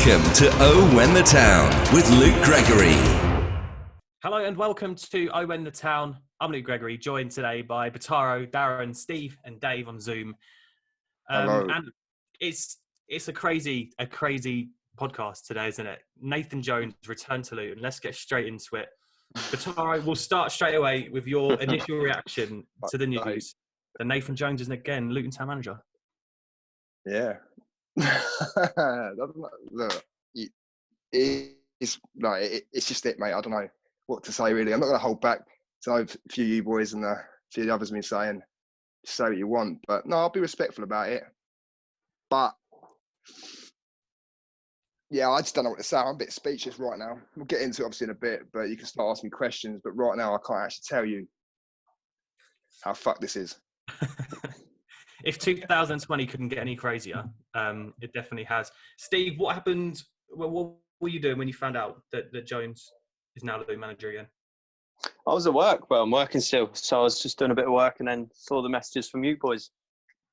Welcome to Oh When the Town with Luke Gregory. Hello and welcome to Oh When the Town. I'm Luke Gregory, joined today by Bataro, Darren, Steve and Dave on Zoom. Hello. And it's a crazy podcast today, isn't it? Nathan Jones returned to Luton. Let's get straight into it. Bataro, we'll start straight away with your initial reaction to the news that Nathan Jones is again Luton Town manager. Yeah. Look, it's just it, mate. I don't know what to say, really. I'm not going to hold back. So a few of you boys and a few of the others have been saying, say what you want. But no, I'll be respectful about it. But, yeah, I just don't know what to say. I'm a bit speechless right now. We'll get into it, obviously, in a bit, but you can start asking questions. But right now, I can't actually tell you how fucked this is. If 2020 couldn't get any crazier, it definitely has. Steve, what happened? Well, what were you doing when you found out that Jones is now the manager again? I was at work. Well, I'm working still. So I was just doing a bit of work and then saw the messages from you boys.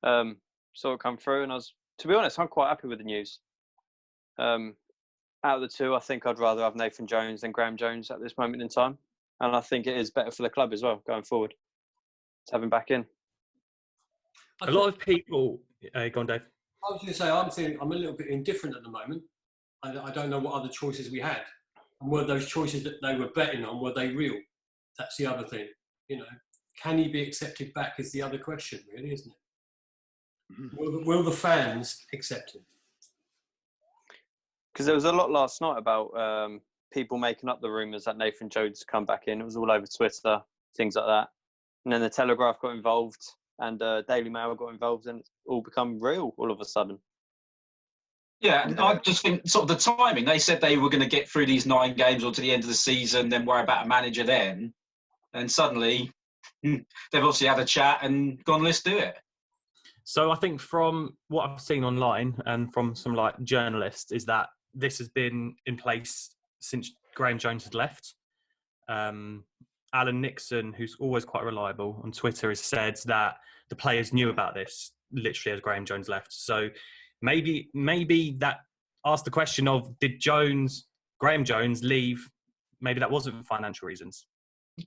Saw it come through and to be honest, I'm quite happy with the news. Out of the two, I think I'd rather have Nathan Jones than Graham Jones at this moment in time. And I think it is better for the club as well, going forward, to have him back in. A lot of people... go on, Dave. I was going to say, I'm a little bit indifferent at the moment. I don't know what other choices we had. And were those choices that they were betting on, were they real? That's the other thing. You know, can he be accepted back is the other question, really, isn't it? Mm-hmm. Will the fans accept him? Because there was a lot last night about people making up the rumours that Nathan Jones come back in. It was all over Twitter, things like that. And then the Telegraph got involved and Daily Mail got involved and it's all become real all of a sudden. Yeah, and I just think sort of the timing. They said they were going to get through these 9 games or to the end of the season, then worry about a manager then. And suddenly, they've obviously had a chat and gone, let's do it. So I think from what I've seen online and from some journalists is that this has been in place since Graham Jones had left. Alan Nixon, who's always quite reliable on Twitter, has said that the players knew about this literally as Graham Jones left. So maybe that asked the question of, did Graham Jones leave? Maybe that wasn't for financial reasons.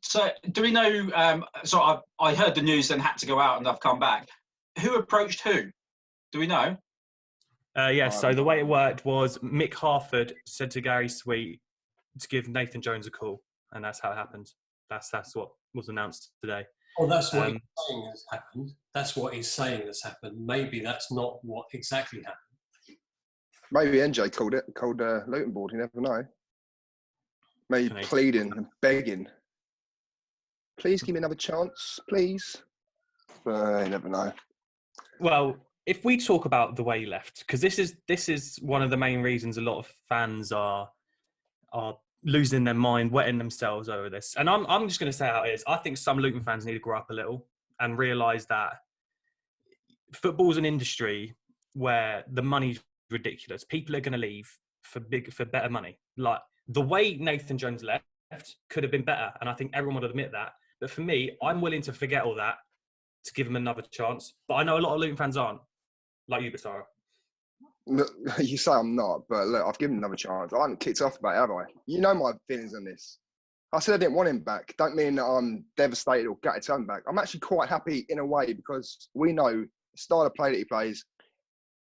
So do we know, I heard the news then had to go out and I've come back. Who approached who? Do we know? Yes, so the way it worked was Mick Harford said to Gary Sweet to give Nathan Jones a call, and that's how it happened. That's what was announced today. Well, that's what he's saying has happened. That's what he's saying has happened. Maybe that's not what exactly happened. Maybe NJ called Luton board. You never know. Maybe pleading and begging. Please give me another chance, please. But you never know. Well, if we talk about the way he left, because this is one of the main reasons a lot of fans are losing their mind, wetting themselves over this. And I'm just going to say how it is. I think some Luton fans need to grow up a little and realise that football's an industry where the money's ridiculous. People are going to leave for better money. Like, the way Nathan Jones left could have been better, and I think everyone would admit that. But for me, I'm willing to forget all that to give him another chance. But I know a lot of Luton fans aren't, like you, Basara. Look, you say I'm not, but look, I've given him another chance. I haven't kicked off about it, have I? You know my feelings on this. I said I didn't want him back. Don't mean that I'm devastated or gutted to have him back. I'm actually quite happy in a way because we know the style of play that he plays,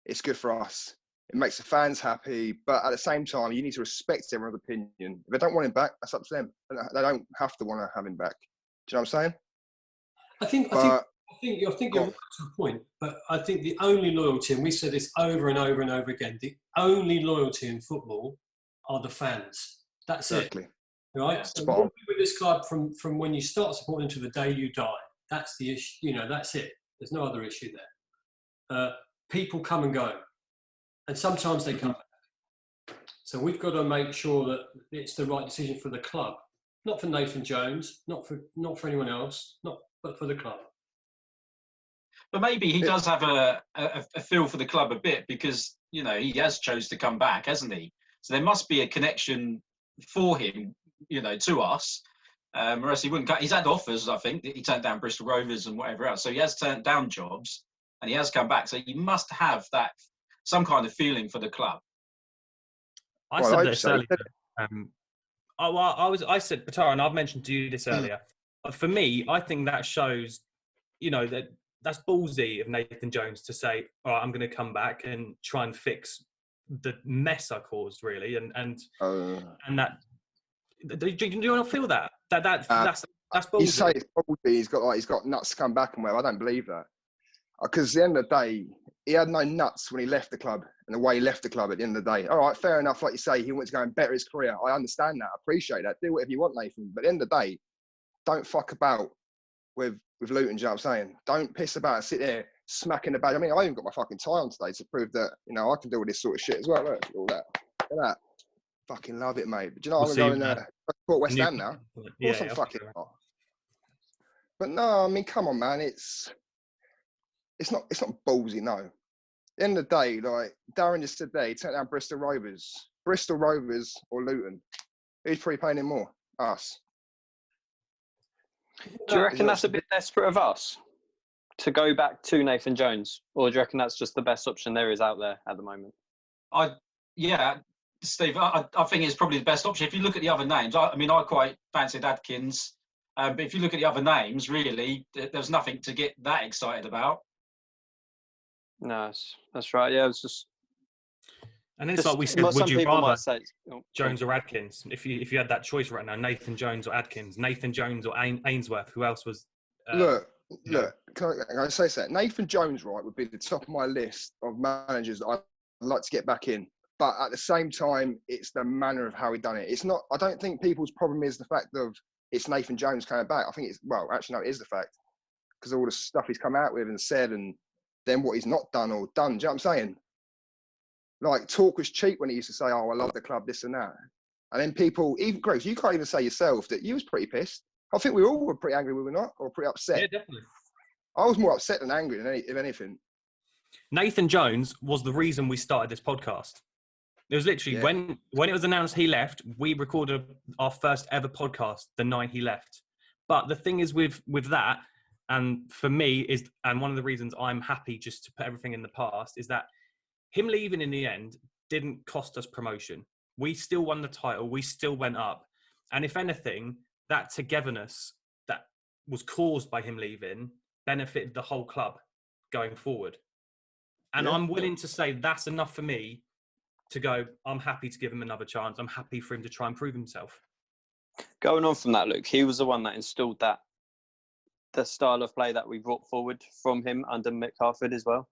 it's good for us. It makes the fans happy, but at the same time, you need to respect everyone's opinion. If they don't want him back, that's up to them. They don't have to want to have him back. Do you know what I'm saying? I think you're right to a point, but I think the only loyalty, and we said this over and over and over again, the only loyalty in football are the fans. That's exactly. It, right? So you'll be with this club from when you start supporting to the day you die. That's the issue. You know, that's it. There's no other issue there. People come and go, and sometimes they come back. So we've got to make sure that it's the right decision for the club, not for Nathan Jones, not for anyone else, but for the club. But maybe he does have a feel for the club a bit because, you know, he has chose to come back, hasn't he? So there must be a connection for him, you know, to us. Or else he wouldn't. He's had offers, I think. He turned down Bristol Rovers and whatever else. So he has turned down jobs and he has come back. So he must have some kind of feeling for the club. I Well, said I this hope earlier. so. I said, Patara, and I've mentioned to you this earlier. But for me, I think that shows, that's ballsy of Nathan Jones to say, all right, I'm going to come back and try and fix the mess I caused, really. And that, do you not feel that? That's You say ballsy. it's ballsy. He's got nuts to come back and whatever. I don't believe that, because at the end of the day, he had no nuts when he left the club and the way he left the club. At the end of the day, all right, fair enough. Like you say, he wants to go and better his career. I understand that. I appreciate that. Do whatever you want, Nathan. But at the end of the day, don't fuck about with Luton. Do you know what I'm saying? Don't piss about and sit there smacking the badge. I mean, I even got my fucking tie on today to prove that I can do all this sort of shit as well. Look, all that. Look at that. Fucking love it, mate. But do you know We'll I'm see going with to support West New- Ham now? Of Yeah, course I'm fucking not. But no, I mean, come on, man. It's not ballsy, no. At the end of the day, like Darren just said there, he took down Bristol Rovers or Luton. Who's probably paying him more? Us. Do you reckon that's a bit desperate of us to go back to Nathan Jones, or do you reckon that's just the best option there is out there at the moment? Steve, I think it's probably the best option. If you look at the other names, I quite fancied Adkins, but if you look at the other names, really, there's nothing to get that excited about. No, that's right. Yeah, it was just. And it's like we said, would some you people rather might say, Jones or Adkins? If you had that choice right now, Nathan Jones or Adkins, Nathan Jones or Ainsworth, who else was? Look. Can I say something? Nathan Jones, right, would be the top of my list of managers that I'd like to get back in. But at the same time, it's the manner of how he done it. It's not. I don't think people's problem is the fact of it's Nathan Jones coming back. I think it is the fact, because all the stuff he's come out with and said, and then what he's not done or done. Do you know what I'm saying? Like, talk was cheap when he used to say, "Oh, I love the club, this and that," and then people, even Grace, you can't even say yourself that you was pretty pissed. I think we all were pretty angry, we were not, or pretty upset. Yeah, definitely. I was more upset than angry if anything. Nathan Jones was the reason we started this podcast. It was literally when it was announced he left, we recorded our first ever podcast the night he left. But the thing is with that, and for me and one of the reasons I'm happy just to put everything in the past is that him leaving in the end didn't cost us promotion. We still won the title. We still went up. And if anything, that togetherness that was caused by him leaving benefited the whole club going forward. And I'm willing to say that's enough for me to go, I'm happy to give him another chance. I'm happy for him to try and prove himself. Going on from that, Luke, he was the one that installed the style of play that we brought forward from him under Mick Harford as well.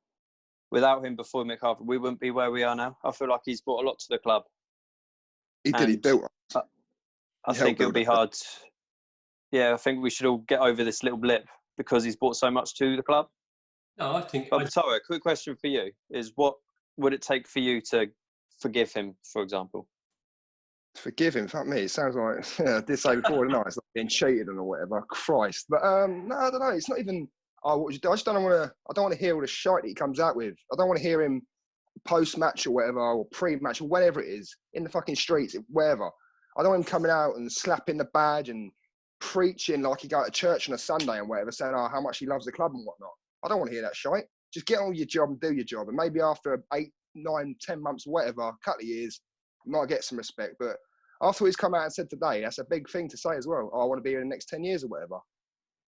Without him before Mick Harford, we wouldn't be where we are now. I feel like he's brought a lot to the club. He did. He built. I think it'll be hard. Yeah, I think we should all get over this little blip because he's brought so much to the club. No, I think. But Patara, a quick question for you is: what would it take for you to forgive him, for example? Forgive him, fuck me. It sounds like I did say before, didn't I? It's like being cheated or whatever. Christ, but no, I don't know. It's not even. Oh, what would you do? I just don't want to. I don't want to hear all the shite that he comes out with. I don't want to hear him post-match or whatever, or pre-match or whatever it is in the fucking streets, wherever. I don't want him coming out and slapping the badge and preaching like he go to church on a Sunday and whatever, saying how much he loves the club and whatnot. I don't want to hear that shite. Just get on with your job and do your job, and maybe after 8, 9, 10 months, whatever, a couple of years, you might get some respect. But after what he's come out and said today, that's a big thing to say as well. Oh, I want to be here in the next 10 years or whatever,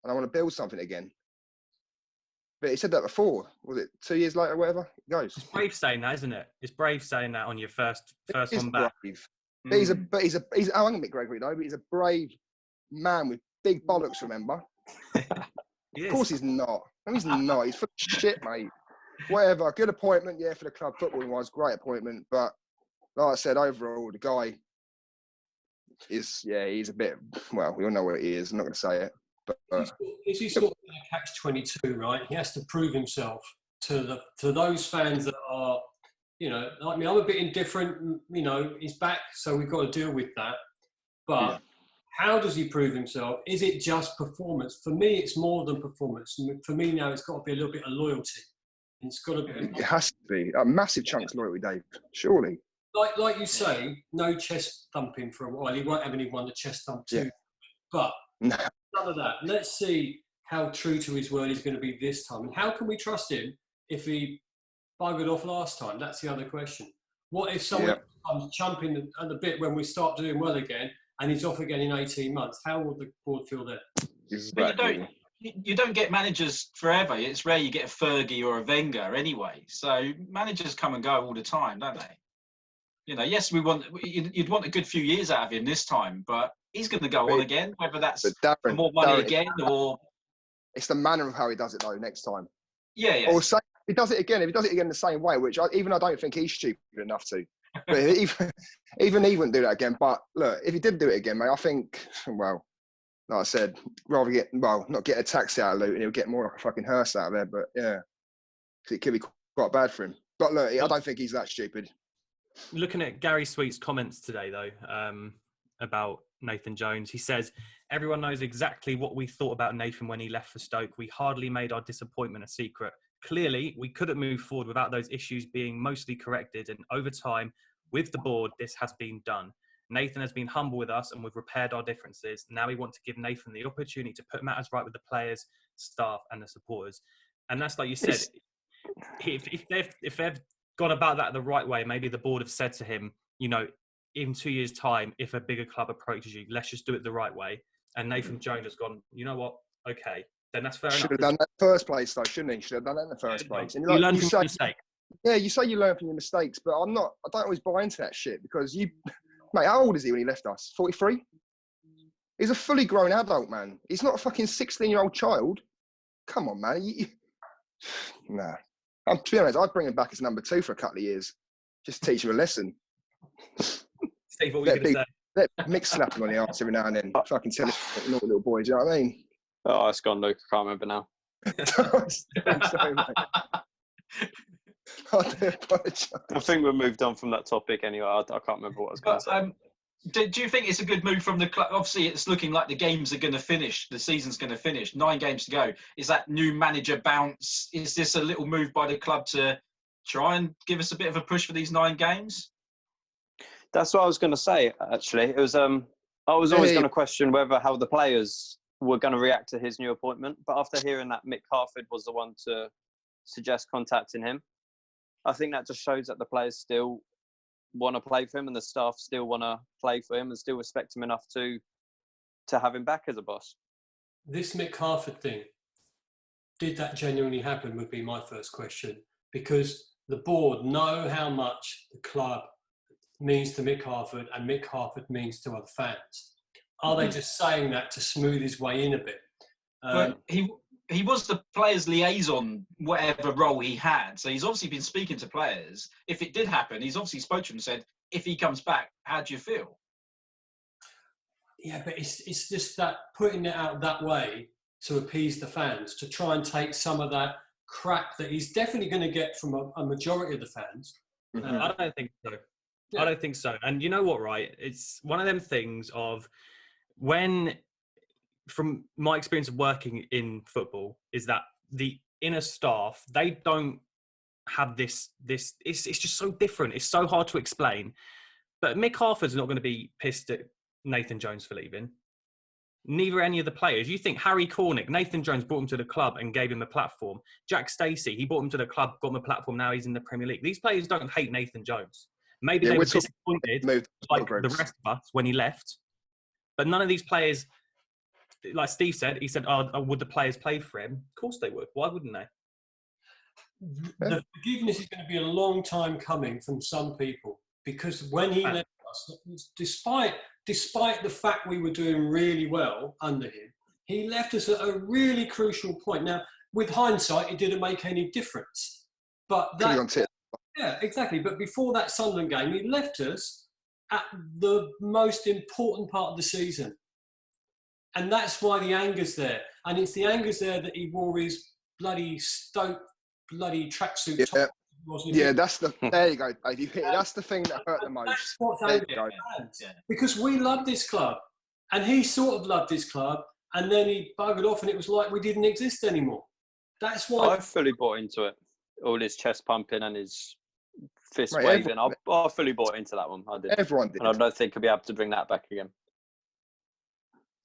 and I want to build something again. But he said that before. Was it 2 years later or whatever? It goes. It's brave saying that, isn't it? It's brave saying that on your first one back. Brave. But he's I won't admit Gregory though, but he's a brave man with big bollocks, remember? Of course he's not. No, he's not. He's full of shit, mate. Whatever. Good appointment, yeah, for the club. Football-wise, great appointment. But like I said, overall, the guy is, he's a bit, well, we all know what he is. I'm not going to say it. But is he sort of a catch-22, right? He has to prove himself to those fans that are, like me. I'm a bit indifferent. He's back, so we've got to deal with that. But how does he prove himself? Is it just performance? For me, it's more than performance. For me now, it's got to be a little bit of loyalty. It's got to be. It has to be a massive chunk of loyalty, Dave. Surely. Like you say, no chest thumping for a while. He won't have anyone to chest thump to. Yeah. But none of that. Let's see how true to his word he's going to be this time. And how can we trust him if he buggered off last time? That's the other question. What if someone comes chumping at the bit when we start doing well again and he's off again in 18 months? How will the board feel then? Exactly. But you don't get managers forever. It's rare you get a Fergie or a Wenger anyway. So managers come and go all the time, don't they? You know, yes, you'd want a good few years out of him this time, but he's going to go on again, whether that's for more money again or... It's the manner of how he does it, though, next time. Yeah. Or say, if he does it again the same way, which I don't think he's stupid enough to. But even he wouldn't do that again. But look, if he did do it again, mate, I think, well, like I said, rather not get a taxi out of Luton, he'll get more like a fucking hearse out of there. But yeah, it could be quite bad for him. But look, I don't think he's that stupid. Looking at Gary Sweet's comments today, though, about Nathan Jones, he says, everyone knows exactly what we thought about Nathan when he left for Stoke. We hardly made our disappointment a secret. Clearly, we couldn't move forward without those issues being mostly corrected. And over time, with the board, this has been done. Nathan has been humble with us and we've repaired our differences. Now we want to give Nathan the opportunity to put matters right with the players, staff and the supporters. And that's like you said, if they've gone about that the right way, maybe the board have said to him, you know, in 2 years' time, if a bigger club approaches you, let's just do it the right way. And Nathan Jones has gone, you know what? Okay, then that's fair enough. Should have done that in the first place, though, shouldn't he? Should have done that in the first place. And you learn from your mistake. Yeah, you say you learn from your mistakes, but I don't always buy into that shit because mate, how old is he when he left us? 43? He's a fully grown adult, man. He's not a fucking 16-year-old child. Come on, man. Nah. To be honest, I'd bring him back as number 2 for a couple of years. Just teach him a lesson. Steve, what were you going to say? Let Mick snap him on the arse every now and then. Fucking tell him, naughty little boy, do you know what I mean? Oh, it's gone, Luke. I can't remember now. Sorry, mate. I do apologise. I think we've moved on from that topic anyway. I can't remember what I was going to say. Do you think it's a good move from the club? Obviously, it's looking like the games are going to finish. The season's going to finish. 9 games to go. Is that new manager bounce? Is this a little move by the club to try and give us a bit of a push for these 9 games? That's what I was going to say, actually. It was. I was always going to question how the players were going to react to his new appointment. But after hearing that Mick Harford was the one to suggest contacting him, I think that just shows that the players still want to play for him and the staff still want to play for him and still respect him enough to have him back as a boss. This Mick Harford thing, did that genuinely happen would be my first question, because the board know how much the club means to Mick Harford and Mick Harford means to other fans. Are they just saying that to smooth his way in a bit? Well, he was the players' liaison, whatever role he had. So he's obviously been speaking to players. If it did happen, he's obviously spoke to them and said, if he comes back, how do you feel? Yeah, but it's just that putting it out that way to appease the fans, to try and take some of that crap that he's definitely going to get from a majority of the fans. I don't think so. Yeah. I don't think so. And you know what, right? It's one of them things of when... From my experience of working in football, is that the inner staff, they don't have this. It's just so different. It's so hard to explain. But Mick Harford's not going to be pissed at Nathan Jones for leaving. Neither any of the players. You think Harry Cornick, Nathan Jones brought him to the club and gave him a platform. Jack Stacey, he brought him to the club, got him a platform. Now he's in the Premier League. These players don't hate Nathan Jones. Maybe they were disappointed, like the rest of us, when he left. But none of these players. Like Steve said, he said, would the players play for him? Of course they would. Why wouldn't they? The forgiveness is going to be a long time coming from some people, because when he left us, despite the fact we were doing really well under him, he left us at a really crucial point. Now, with hindsight, it didn't make any difference. But yeah, exactly. But before that Sunderland game, he left us at the most important part of the season. And that's why the anger's there. And it's the anger's there that he wore his bloody Stoke bloody tracksuit top. Yeah, there you go, Dave. You hit it. That's the thing that hurt the most. That's what's angry fans. Because we love this club. And he sort of loved this club. And then he buggered off and it was like we didn't exist anymore. That's why... I fully bought into it. All his chest pumping and his fist waving. I fully bought into that one. I did. Everyone did. And I don't think he'll be able to bring that back again.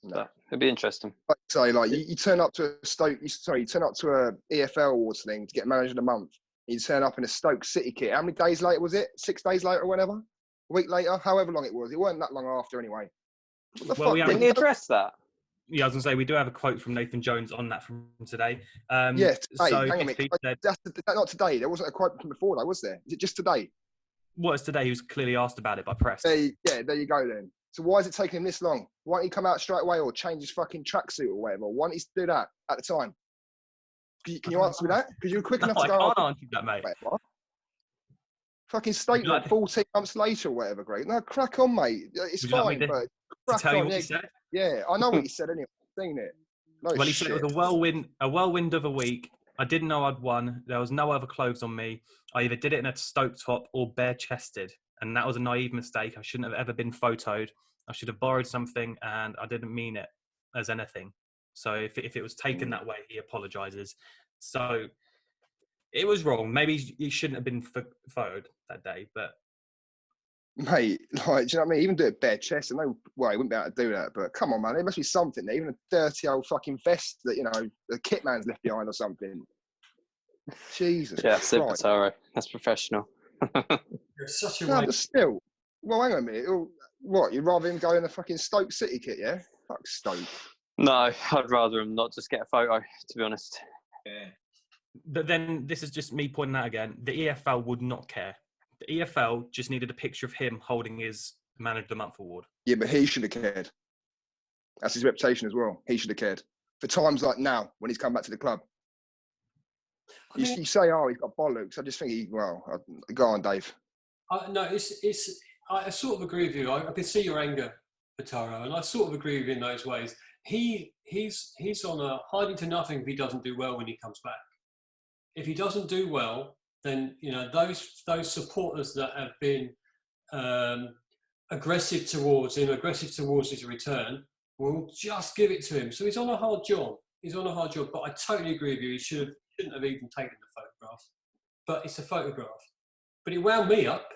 No. So, it'd be interesting. Like I say, you turn up to a EFL Awards thing to get Manager of the Month, You turn up in a Stoke City kit. How many days later was it? 6 days later or whatever? A week later? However long it was. It wasn't that long after anyway. What the Well, fuck? we have- Didn't he address that? Yeah, I was going to say, we do have a quote from Nathan Jones on that from today. Yeah, today. So Hang on a yes, minute. he said, That's not today. There wasn't a quote from before, though, was there? Is it just today? what is today? He was clearly asked about it by press. There you go then. So why is it taking him this long? Why don't he come out straight away or change his fucking tracksuit or whatever? Why don't he do that at the time? Can you answer me that? Because you were quick No, enough to I go. can't answer that, mate. Wait, what? Fucking statement 14 months later or whatever, Greg. No, crack on, mate. It's Would you like fine, me to but crack tell you on. what Yeah, he said? yeah, I know what he said anyway. I've seen it. No Well, he shit. said it was a whirlwind of a week. I didn't know I'd won. There was no other clothes on me. I either did it in a Stoke top or bare-chested, and that was a naive mistake. I shouldn't have ever been photoed. I should have borrowed something, and I didn't mean it as anything. So if it was taken that way, he apologises. So it was wrong. Maybe he shouldn't have been photoed that day, but Mate, like, do you know what I mean? Even do it bare chest. I know, well, he wouldn't be able to do that, but come on, man. There must be something there. Even a dirty old fucking vest that, you know, the kit man's left behind or something. Jesus Yeah, Christ. super Taro. That's professional. You're such a No, way. but still. Well, hang on a minute. What, you'd rather him go in the fucking Stoke City kit, yeah? Fuck Stoke. No, I'd rather him not just get a photo, to be honest. Yeah. But then this is just me pointing out again. The EFL would not care. The EFL just needed a picture of him holding his Man of the Month award. Yeah, but he should have cared. That's his reputation as well. He should have cared. For times like now, when he's come back to the club. I mean, You say, oh, he's got bollocks. I just think go on, Dave. no, I sort of agree with you. I can see your anger, Pataro, and I sort of agree with you in those ways. He's on a hiding to nothing if he doesn't do well when he comes back. If he doesn't do well, then you know those supporters that have been aggressive towards him, aggressive towards his return, will just give it to him. So he's on a hard job. But I totally agree with you. He shouldn't have even taken the photograph. But it's a photograph. But it wound me up.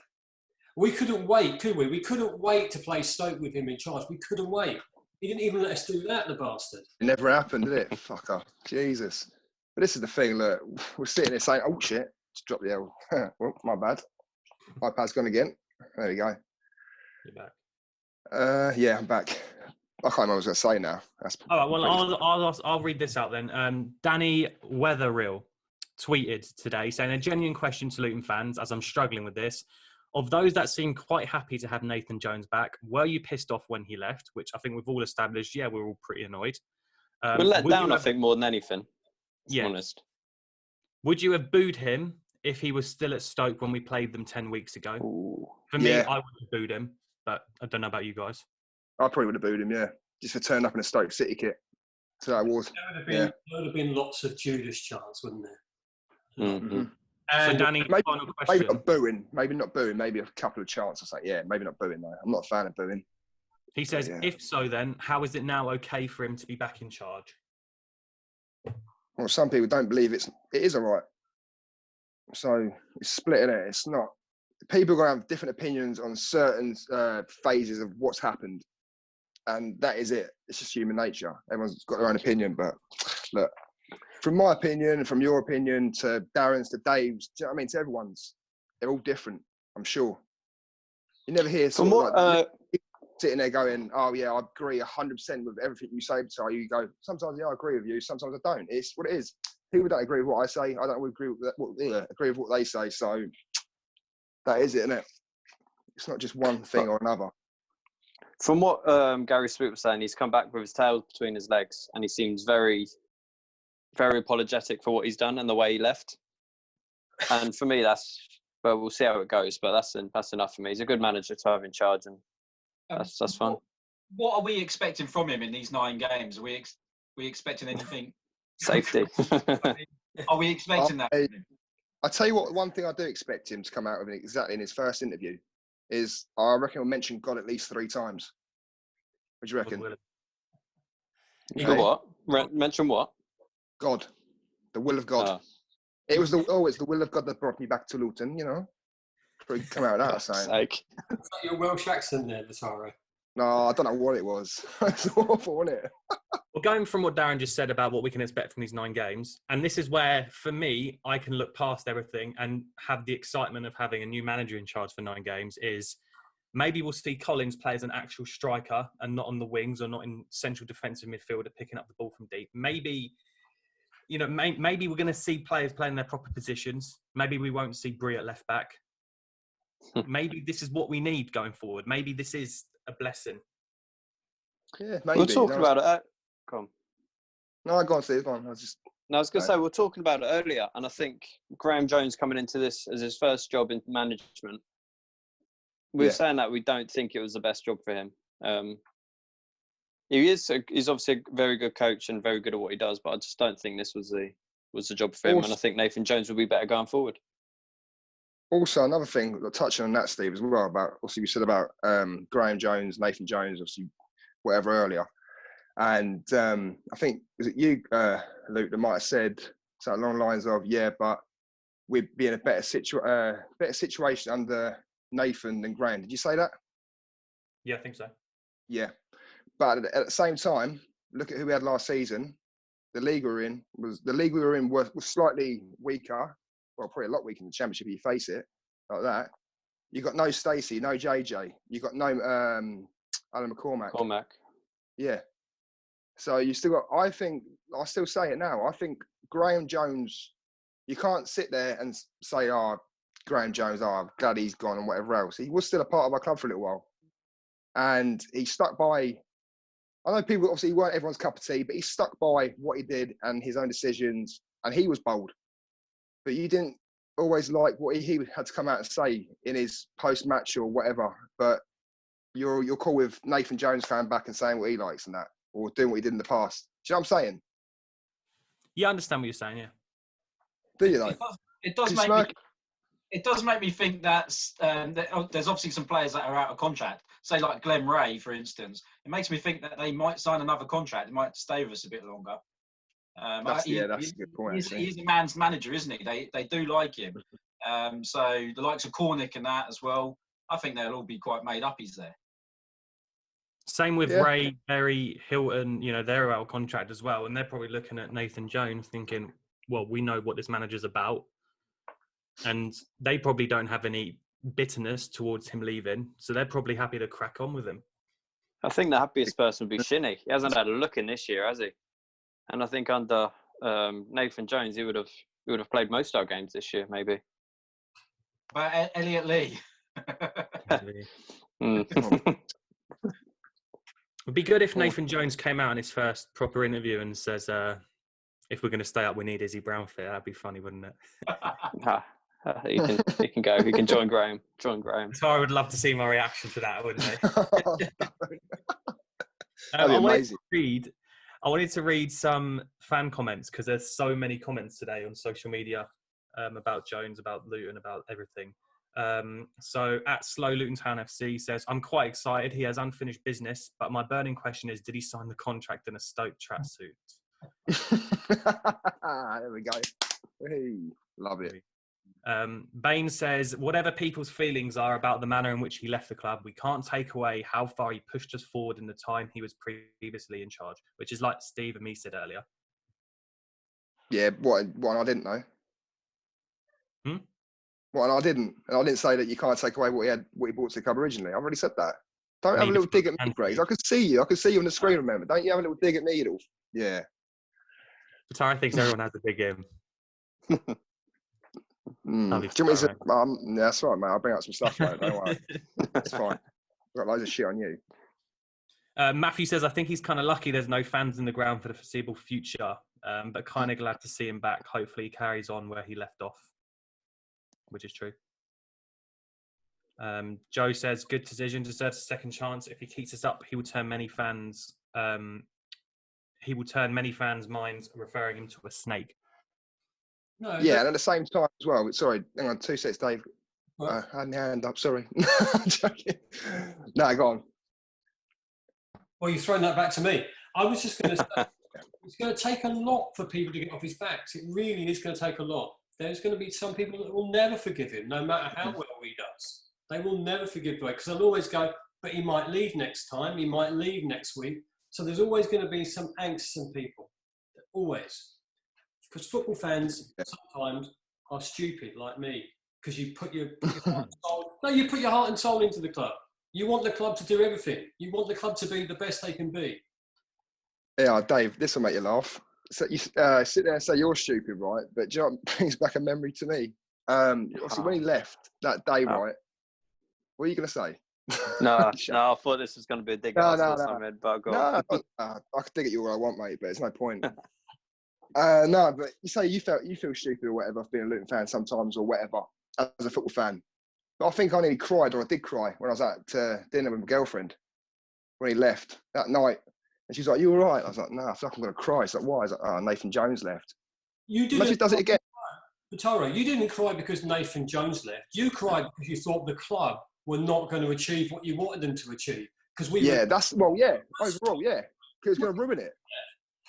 We couldn't wait, could we? We couldn't wait to play Stoke with him in charge. We couldn't wait. He didn't even let us do that, the bastard. It never happened, did it? Fucker. Jesus. But this is the thing, look, we're sitting there saying, oh shit, just drop the L. Well, my bad. iPad's gone again. There we go. You're back. Yeah, I'm back. I can't remember what I was going to say now. That's All right, well, I'll read this out then. Danny Weatherreal tweeted today saying, a genuine question to Luton fans, as I'm struggling with this. Of those that seem quite happy to have Nathan Jones back, were you pissed off when he left? Which I think we've all established, yeah, we're all pretty annoyed. We're let down, I think, more than anything. Yeah. Honest. Would you have booed him if he was still at Stoke when we played them 10 weeks ago? Ooh. For me, Yeah. I would have booed him, but I don't know about you guys. I probably would have booed him, yeah. Just for turning up in a Stoke City kit to that award. There would have been lots of Judas chants, wouldn't there? Mm-hmm. So And Danny, Maybe, final maybe question. not booing. Maybe not booing. Maybe a couple of chants or something. Yeah, maybe not booing, though. I'm not a fan of booing. He says, Yeah. if so, then how is it now okay for him to be back in charge? Well, some people don't believe it is all right. So it's split in it. It's not. People are going to have different opinions on certain phases of what's happened. And that is it. It's just human nature. Everyone's got their own opinion. But look, from my opinion, from your opinion, to Darren's, to Dave's, do you know what I mean? To everyone's, they're all different, I'm sure. You never hear From sort of what, like, sitting there going, oh yeah, I agree 100% with everything you say. So you go, sometimes yeah, I agree with you, sometimes I don't. It's what it is. People don't agree with what I say. I don't agree with what they say. So that is it, isn't it? It's not just one thing or another. From what Gary Sweet was saying, he's come back with his tail between his legs, and he seems very, very apologetic for what he's done and the way he left. And for me, well, we'll see how it goes, but that's enough for me. He's a good manager to have in charge, and that's fun. What are we expecting from him in these 9 games? Are we expecting anything? Safety. Are we expecting that? I tell you what, one thing I do expect him to come out with exactly in his first interview is I reckon he'll mention God at least 3 times. What do you reckon? The what? Mention what? God, the will of God. It's the will of God that brought me back to Luton. You know, probably come out of that saying. Sake. it's like your Welsh accent there, Vatara. No, I don't know what it was. It's awful, wasn't it? Well, going from what Darren just said about what we can expect from these 9 games, and this is where, for me, I can look past everything and have the excitement of having a new manager in charge for 9 games, is maybe we'll see Collins play as an actual striker and not on the wings or not in central defensive midfielder picking up the ball from deep. Maybe, maybe we're going to see players playing their proper positions. Maybe we won't see Brie at left back. Maybe this is what we need going forward. Maybe this is a blessing. Yeah, maybe. We'll talk about it. Come on. No, go on, Steve. Go on. I was going to say, we were talking about it earlier, and I think Graham Jones coming into this as his first job in management, we were saying that we don't think it was the best job for him. He's obviously a very good coach and very good at what he does, but I just don't think this was the job for him, and I think Nathan Jones will be better going forward. Also, another thing, touching on that, Steve, as well, about, obviously, we said about Graham Jones, Nathan Jones, obviously, whatever earlier. And I think, was it you, Luke, that might have said something along the lines of, but we'd be in a better situation under Nathan than Graham. Did you say that? Yeah, I think so. Yeah. But at the same time, look at who we had last season. The league we were in was slightly weaker. Well, probably a lot weaker in the Championship if you face it like that. You got no Stacey, no JJ. You got no Alan McCormack. Yeah. So you still got, I still say it now, I think Graham Jones, you can't sit there and say, Graham Jones, I'm glad he's gone and whatever else. He was still a part of our club for a little while. And he stuck by, I know people, obviously, he weren't everyone's cup of tea, but he stuck by what he did and his own decisions, and he was bold. But you didn't always like what he had to come out and say in his post-match or whatever. But you're cool with Nathan Jones coming back and saying what he likes and that, or doing what he did in the past. Do you know what I'm saying? Yeah, I understand what you're saying, yeah. Do you, though? It does make me think that there's obviously some players that are out of contract. Say like Glenn Ray, for instance. It makes me think that they might sign another contract. They might stay with us a bit longer. That's a good point. He's a man's manager, isn't he? They do like him. So the likes of Cornick and that as well, I think they'll all be quite made up he's there. Same with Ray, Berry, Hilton, they're out of contract as well. And they're probably looking at Nathan Jones thinking, well, we know what this manager's about. And they probably don't have any bitterness towards him leaving. So they're probably happy to crack on with him. I think the happiest person would be Shinnie. He hasn't had a look in this year, has he? And I think under Nathan Jones, he would have played most of our games this year, maybe. But Elliot Lee. It'd be good if Nathan Jones came out in his first proper interview and says, if we're going to stay up, we need Izzy Brown fit. That'd be funny, wouldn't it? He can go. He can join Graham. So I would love to see my reaction to that, wouldn't I? That'd be amazing. I wanted to read some fan comments because there's so many comments today on social media about Jones, about Luton, about everything. So at Slow Luton Town FC says, I'm quite excited. He has unfinished business, but my burning question is, did he sign the contract in a Stoke tracksuit? There we go. Hey, love it. Bain says, whatever people's feelings are about the manner in which he left the club, we can't take away how far he pushed us forward in the time he was previously in charge, which is like Steve and me said earlier. Yeah, what I didn't know. Well, and I didn't say that you can't take away what he brought to the club originally. I've already said that. Don't have a little dig at me, Grace. I could see you. I could see you on the screen, remember. Don't you have a little dig at me, Edel? Yeah. Tara thinks everyone has a dig in. Do you want me to, that's right, mate. I'll bring out some stuff, mate. Don't worry. That's fine. I've got loads of shit on you. Matthew says, I think he's kind of lucky there's no fans in the ground for the foreseeable future, but kind of glad to see him back. Hopefully he carries on where he left off, which is true. Joe says, good decision, deserves a second chance. If he keeps us up, he will turn many fans' minds, referring him to a snake. No, yeah, and at the same time as well. Sorry, hang on, 2 seconds, Dave. I had my hand up. Sorry. I'm joking. No, go on. Well, you've thrown that back to me. I was just going to say, it's going to take a lot for people to get off his backs. It really is going to take a lot. There's going to be some people that will never forgive him, no matter how well he does. They will never forgive him because they'll always go, but he might leave next time. He might leave next week. So there's always going to be some angst in people, always. Because football fans sometimes are stupid like me, because you put your heart and soul. No, you put your heart and soul into the club. You want the club to do everything. You want the club to be the best they can be. Yeah, Dave, this will make you laugh. So you sit there and say you're stupid, right? But do you know what brings back a memory to me? Obviously, when he left that day, right? What are you going to say? No, I thought this was going to be a dig at us or something, but go on. I can dig at you all I want, mate, but it's no point. No, but you say you feel stupid or whatever for being a Luton fan sometimes or whatever as a football fan. But I think I nearly cried, or I did cry when I was at dinner with my girlfriend when he left that night. And she's like, "You all right?" I was like, "No, I feel like I'm going to cry." She's like, "Why?" I was like, "Oh, Nathan Jones left." You didn't. Imagine he does it again. Tara, you didn't cry because Nathan Jones left. You cried because you thought the club were not going to achieve what you wanted them to achieve. Because overall, yeah, because it's going to ruin it.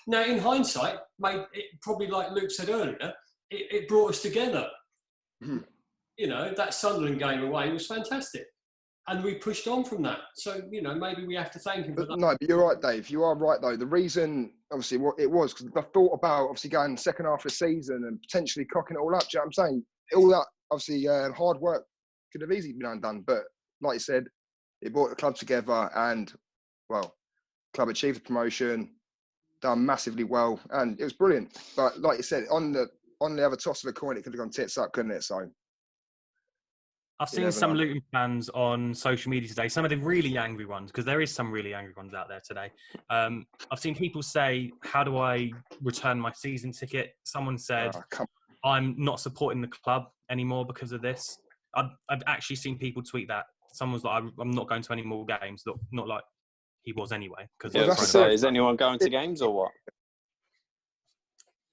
Now, in hindsight, mate, it probably, like Luke said earlier, it brought us together. Mm-hmm. You know, that Sunderland game away was fantastic. And we pushed on from that. So, you know, maybe we have to thank him for that. No, but you're right, Dave. You are right, though. The reason, obviously, what it was, because I thought about, obviously, going second half of the season and potentially cocking it all up. Do you know what I'm saying? All that, obviously, hard work could have easily been undone. But, like you said, it brought the club together and, well, club achieved the promotion, done massively well, and it was brilliant. But, like you said, on the other toss of the coin, it could have gone tits up, couldn't it? So, I've seen some Luton fans on social media today, some of the really angry ones, because there is some really angry ones out there today. I've seen people say, how do I return my season ticket? Someone said, I'm not supporting the club anymore because of this. I've actually seen people tweet that. Someone's like, I'm not going to any more games. Not like he was anyway. Is anyone going to games or what?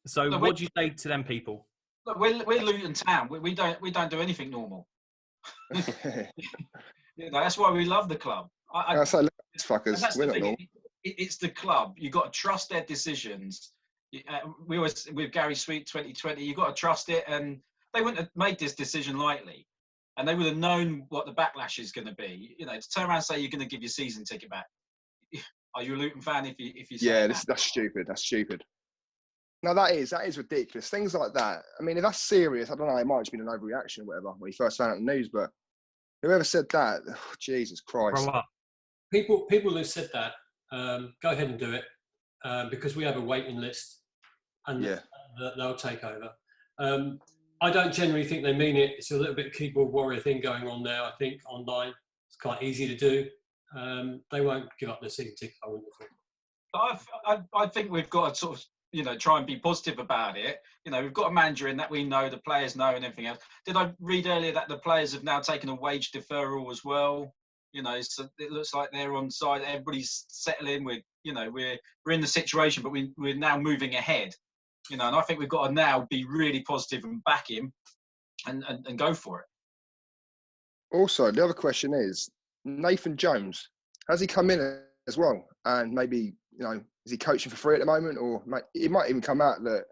So what do you say to them people? Look, we're Luton Town. We don't do anything normal. That's why we love the club. It's fuckers. We're not normal. It's the club. You've got to trust their decisions. We always, with Gary Sweet 2020, you've got to trust it. And they wouldn't have made this decision lightly. And they would have known what the backlash is going to be. You know, to turn around and say you're going to give your season ticket back. Are you a Luton fan if you say that's stupid. That's stupid. No, that is ridiculous. Things like that. I mean, if that's serious, I don't know. It might have just been an overreaction or whatever when he first found out the news. But whoever said that, Jesus Christ. Grow up. People who said that, go ahead and do it because we have a waiting list, and they'll take over. I don't generally think they mean it. It's a little bit of keyboard warrior thing going on there. I think online it's quite easy to do. They won't give up their season ticket, I wouldn't think. I think we've got to sort of, you know, try and be positive about it. You know, we've got a manager in that we know, the players know, and everything else. Did I read earlier that the players have now taken a wage deferral as well? You know, so it looks like they're on side. Everybody's settling. We're in the situation, but we're now moving ahead. You know, and I think we've got to now be really positive and back him and go for it. Also, the other question is, Nathan Jones, has he come in as well? And maybe, you know, is he coaching for free at the moment? Or it might even come out that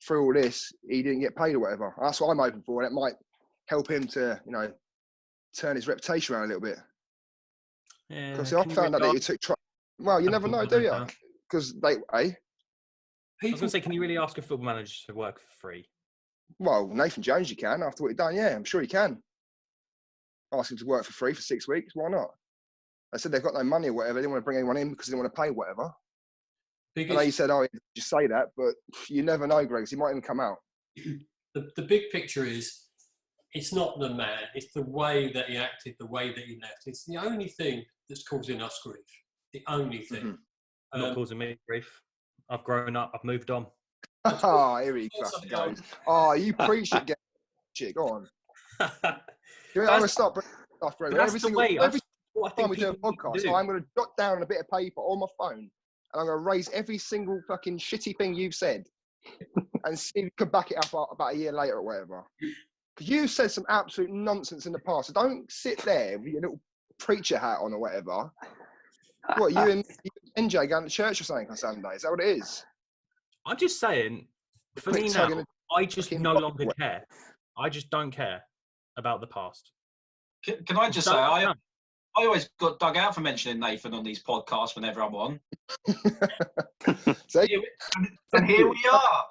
through all this, he didn't get paid or whatever. That's what I'm hoping for. And it might help him to, you know, turn his reputation around a little bit. Yeah, because I found out that you took. Well, you never know, do you? Because I was going to say, can you really ask a football manager to work for free? Well, Nathan Jones, you can after what he's done. Yeah, I'm sure he can. Ask him to work for free for 6 weeks. Why not? They said they've got no money or whatever. They didn't want to bring anyone in because they didn't want to pay whatever. I know you said, oh, just say that, but you never know, Greg. He might even come out. The big picture is, it's not the man. It's the way that he acted, the way that he left. It's the only thing that's causing us grief. The only thing. Mm-hmm. Not causing me grief. I've grown up. I've moved on. Oh, here he goes. Oh, you preach it, shit. Go on. I'm going to stop stuff, Greg. Every time we do a podcast, I'm going to jot down on a bit of paper on my phone, and I'm going to raise every single fucking shitty thing you've said, and see if you can back it up about a year later or whatever. Because you've said some absolute nonsense in the past. So don't sit there with your little preacher hat on or whatever. What, you and NJ going to church or something on Sunday? Is that what it is? I'm just saying, for me now, I just no longer care. I just don't care about the past. Can I just say, I always got dug out for mentioning Nathan on these podcasts whenever I'm on. So, And here we are.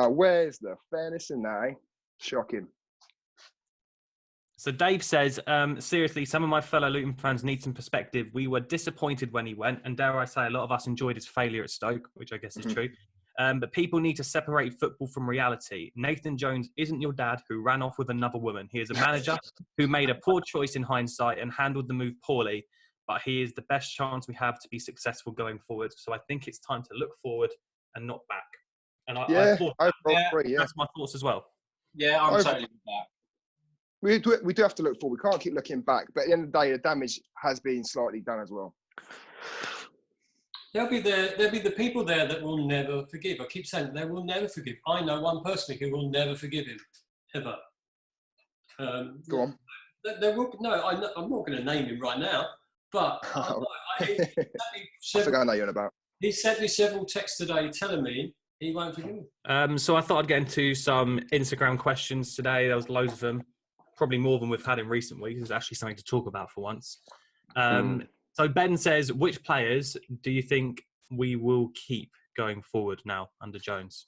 where's the fairness in that, eh? Shocking. So Dave says, seriously, some of my fellow Luton fans need some perspective. We were disappointed when he went, and dare I say, a lot of us enjoyed his failure at Stoke, which I guess is true. But people need to separate football from reality. Nathan Jones isn't your dad who ran off with another woman. He is a manager who made a poor choice in hindsight and handled the move poorly, but he is the best chance we have to be successful going forward. So I think it's time to look forward and not back. And I applaud that. That's my thoughts as well. Yeah, I'm totally with that. We do have to look forward. We can't keep looking back. But at the end of the day, the damage has been slightly done as well. There'll be the people there that will never forgive. I keep saying they will never forgive. I know one personally who will never forgive him, ever. Go on. There will, no, I'm not going to name him right now, but I think I know you're on about. He sent me several texts today telling me he won't forgive me. So I thought I'd get into some Instagram questions today. There was loads of them, probably more than we've had in recent weeks. There's actually something to talk about for once. So Ben says, which players do you think we will keep going forward now under Jones?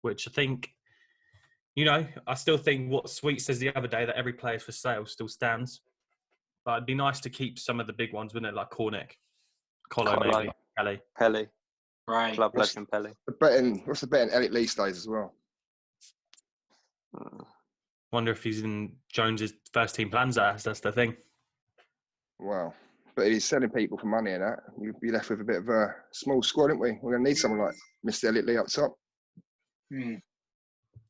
Which I think, I still think what Sweet says the other day, that every player's for sale, still stands. But it'd be nice to keep some of the big ones, wouldn't it? Like Cornick, Colo maybe, Pelly. Right. Club legend Pelly. What's the betting Elliot Lee's days as well? Wonder if he's in Jones's first team plans. That's the thing. Wow. But if he's selling people for money and that, you'd be left with a bit of a small squad, aren't we? We're going to need someone like Mr. Elliot Lee up top.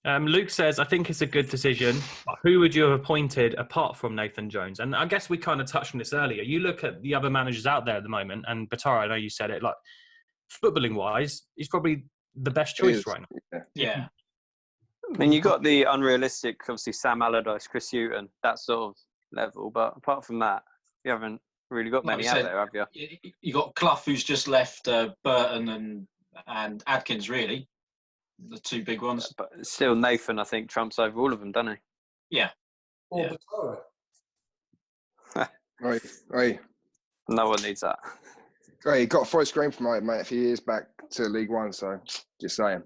Luke says, I think it's a good decision. But who would you have appointed apart from Nathan Jones? And I guess we kind of touched on this earlier. You look at the other managers out there at the moment, and Batara, I know you said it, like footballing-wise, he's probably the best choice right now. Yeah. I mean, you got the unrealistic, obviously, Sam Allardyce, Chris Hughton, that sort of level. But apart from that, you haven't really got many out there, have you? You got Clough, who's just left Burton and Adkins, really. The two big ones. But still, Nathan, I think, trumps over all of them, doesn't he? Yeah. Or Right. No one needs that. He got Forest Green from mate a few years back to League One, so just saying.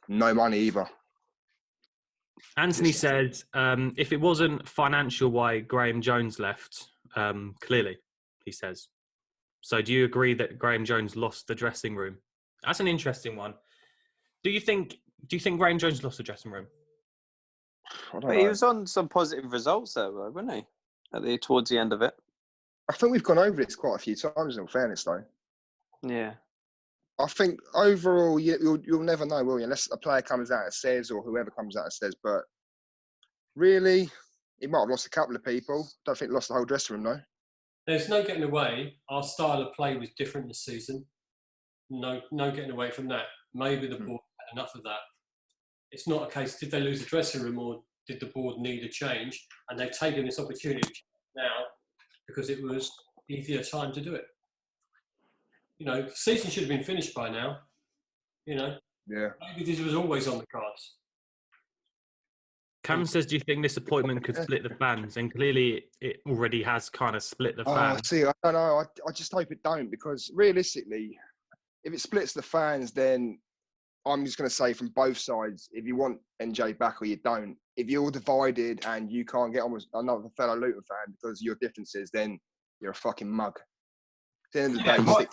No money either. Anthony said, if it wasn't financial why Graham Jones left, clearly, he says. So do you agree that Graham Jones lost the dressing room? That's an interesting one. Do you think Graham Jones lost the dressing room? But he was on some positive results there, though, wasn't he? Towards the end of it. I think we've gone over this quite a few times, in fairness, though. Yeah. I think overall, you'll never know, will you? Unless a player comes out and says, or whoever comes out and says. But really, he might have lost a couple of people. Don't think he lost the whole dressing room, though. There's no getting away. Our style of play was different this season. No getting away from that. Maybe the board had enough of that. It's not a case, did they lose the dressing room or did the board need a change? And they've taken this opportunity now because it was easier time to do it. The season should have been finished by now. Yeah. Maybe this was always on the cards. Cam says, do you think this appointment could split the fans? And clearly it already has kind of split the fans. See, I don't know. I just hope it don't, because realistically, if it splits the fans, then I'm just going to say from both sides, if you want NJ back or you don't, if you're divided and you can't get on with another fellow Luton fan because of your differences, then you're a fucking mug. At the end of the day,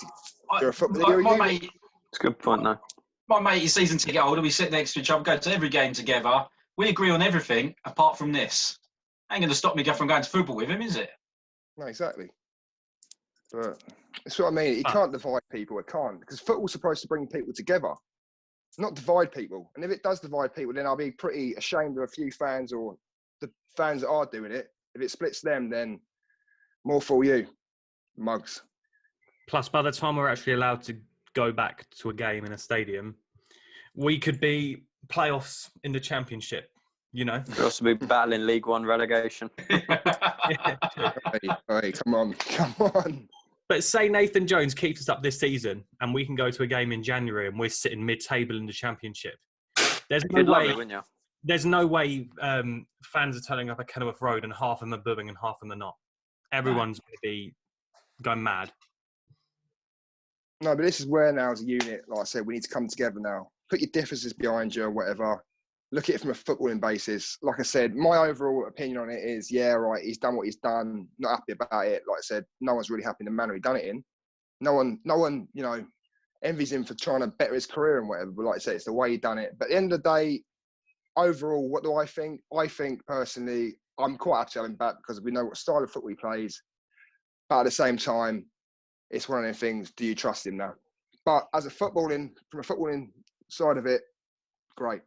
you're a footballer. Mate, it's a good point, though. My mate is season ticket holder. We sit next to each other, go to every game together. We agree on everything apart from this. Ain't going to stop me from going to football with him, is it? No, exactly. But that's what I mean. You can't divide people. It can't. Because football's supposed to bring people together, not divide people. And if it does divide people, then I'll be pretty ashamed of a few fans or the fans that are doing it. If it splits them, then more for you, mugs. Plus, by the time we're actually allowed to go back to a game in a stadium, we could be playoffs in the Championship, We'll also be battling League One relegation. Hey, come on. But say Nathan Jones keeps us up this season and we can go to a game in January and we're sitting mid-table in the Championship. There's no way. there's no way fans are turning up at Kenilworth Road and half of them are booing and half of them are not. Everyone's going to be going mad. No, but this is where now as a unit, like I said, we need to come together now. Put your differences behind you or whatever. Look at it from a footballing basis. Like I said, my overall opinion on it is, yeah, right, he's done what he's done. Not happy about it. Like I said, no one's really happy in the manner he done it in. No one, you know, envies him for trying to better his career and whatever. But like I said, it's the way he done it. But at the end of the day, overall, what do I think? I think personally, I'm quite happy to have him back because we know what style of football he plays. But at the same time, it's one of them things, do you trust him now? But from a footballing side of it, great.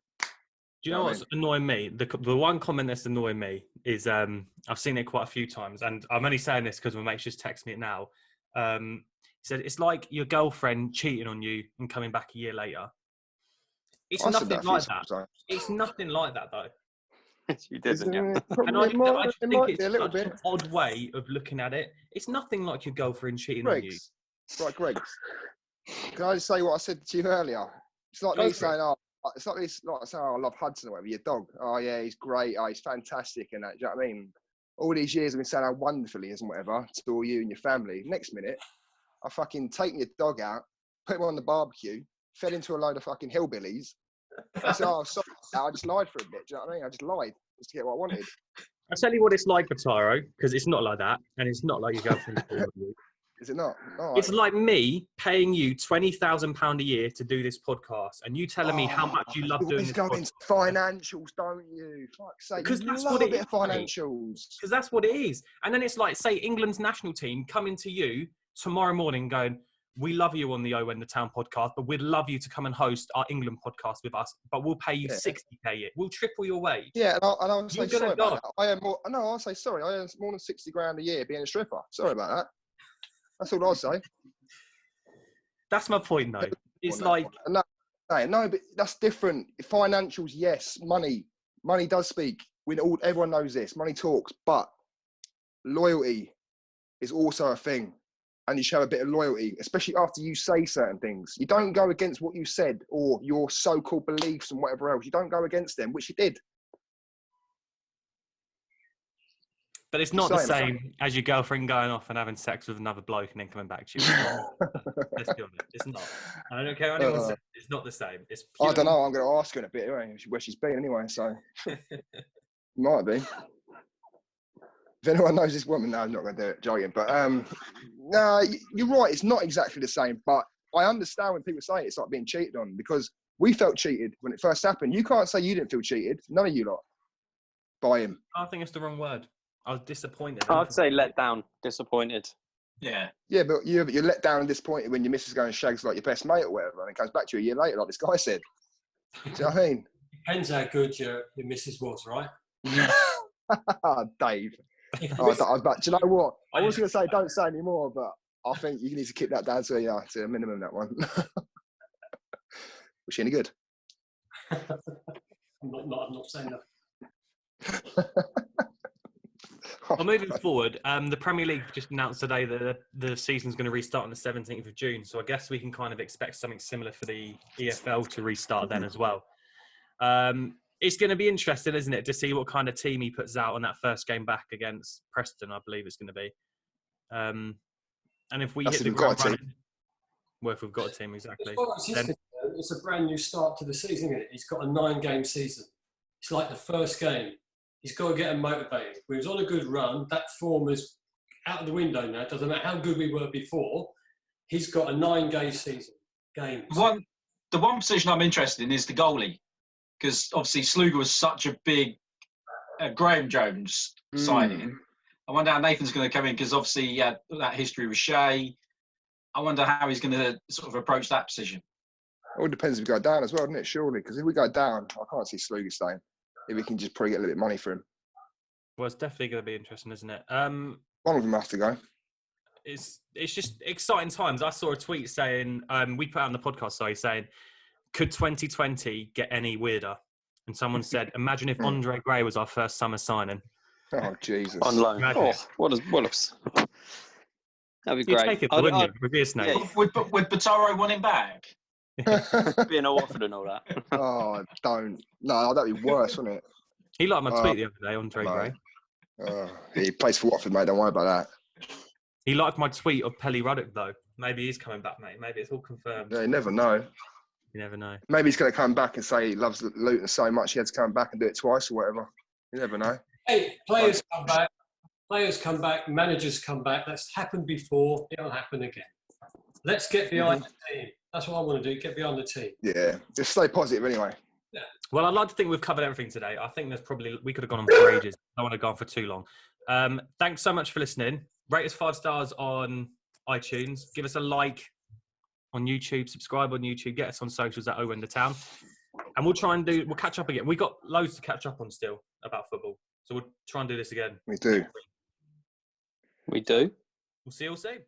Do you know what's annoying me? The one comment that's annoying me is I've seen it quite a few times, and I'm only saying this because my mate's just texted me it now. He said, it's like your girlfriend cheating on you and coming back a year later. It's nothing like that. It's nothing like that, though. You did, didn't you? And I just think it's such an odd way of looking at it. It's nothing like your girlfriend cheating on you. Right, Greg. Can I just say what I said to you earlier? It's like me saying, it's like this, like saying, I love Hudson or whatever, your dog. Oh, yeah, he's great. Oh, he's fantastic and that. Do you know what I mean? All these years I've been saying how wonderful he is and whatever to all you and your family. Next minute, I fucking taken your dog out, put him on the barbecue, fed into a load of fucking hillbillies. I said, oh, sorry, I just lied for a bit. Do you know what I mean? I just lied just to get what I wanted. I'll tell you what it's like, Bataro, because it's not like that, and it's not like your girlfriend. Is it not? No, it's like me paying you £20,000 a year to do this podcast, and you telling me how much you love doing this podcast. Into financials, don't you? Fuck's sake. Because that's what it is. Financials. Because that's what it is. And then it's like, say, England's national team coming to you tomorrow morning going, we love you on the O When the Town podcast, but we'd love you to come and host our England podcast with us, but we'll pay you 60k a year. We'll triple your wage. Yeah, and I'll say sorry about that. I'll say sorry. I earn more than 60 grand a year being a stripper. Sorry about that. That's all I'll say. That's my point, though. It's like... No, but that's different. Financials, yes. Money does speak. Everyone knows this. Money talks. But loyalty is also a thing. And you show a bit of loyalty, especially after you say certain things. You don't go against what you said or your so-called beliefs and whatever else. You don't go against them, which you did. But it's not the same as your girlfriend going off and having sex with another bloke and then coming back to you. Let's be honest, it's not. I don't care what anyone says. It's not the same. It's purely... I don't know. I'm going to ask her in a bit anyway, where she's been anyway. So might be. If anyone knows this woman, no, I'm not going to do it. Joking, but no, you're right. It's not exactly the same. But I understand when people say it's like being cheated on because we felt cheated when it first happened. You can't say you didn't feel cheated. None of you lot by him. I think it's the wrong word. I was disappointed. I'd say let down, disappointed. Yeah. Yeah, but you're let down and disappointed when your missus goes and shags like your best mate or whatever, and it comes back to you a year later, like this guy said. Do you know what I mean? Depends how good your missus was, right? Dave. But do you know what? I was going to say don't say any more, but I think you need to keep that down to a minimum, that one. Was she any good? I'm not saying that. Well, moving forward, the Premier League just announced today that the season's going to restart on the 17th of June. So I guess we can kind of expect something similar for the EFL to restart then as well. It's going to be interesting, isn't it, to see what kind of team he puts out on that first game back against Preston, I believe it's going to be. And if we hit the ground running... Well, if we've got a team, exactly. It's a brand new start to the season, isn't it? He's got a 9-game season. It's like the first game. He's got to get him motivated. We was on a good run. That form is out of the window now. It doesn't matter how good we were before. He's got a 9-game season. The one position I'm interested in is the goalie. Because obviously Sluga was such a big Graham Jones signing. I wonder how Nathan's going to come in because obviously he had that history with Shea. I wonder how he's going to sort of approach that position. It all depends if we go down as well, doesn't it? Surely, because if we go down, I can't see Sluga staying. If we can just probably get a little bit of money for him. Well, it's definitely going to be interesting, isn't it? One of them has to go. It's just exciting times. I saw a tweet saying, we put out on the podcast, saying, could 2020 get any weirder? And someone said, imagine if Andre Gray was our first summer signing. Oh, Jesus. On loan. Oh, what a... That'd be great. You'd take it, wouldn't you? With your snake. Yeah. Would Bataro want him back? Being at Watford and all that. Oh, don't. No, that'd be worse, wouldn't it? He liked my tweet the other day, Andre no. Gray. He plays for Watford, mate. Don't worry about that. He liked my tweet of Pelly Ruddock, though. Maybe he's coming back, mate. Maybe it's all confirmed. Yeah, you never know. You never know. Maybe he's going to come back and say he loves Luton so much he had to come back and do it twice or whatever. You never know. Hey, players come back. Players come back. Managers come back. That's happened before. It'll happen again. Let's get behind the team. That's what I want to do. Get behind the team. Yeah, just stay positive anyway. Yeah. Well, I'd like to think we've covered everything today. I think there's probably we could have gone on for ages. I don't want to go on for too long. Thanks so much for listening. Rate us 5 stars on iTunes. Give us a like on YouTube. Subscribe on YouTube. Get us on socials at When the Town. And we'll catch up again. We got loads to catch up on still about football. So we'll try and do this again. We do. We do. We'll see you all soon.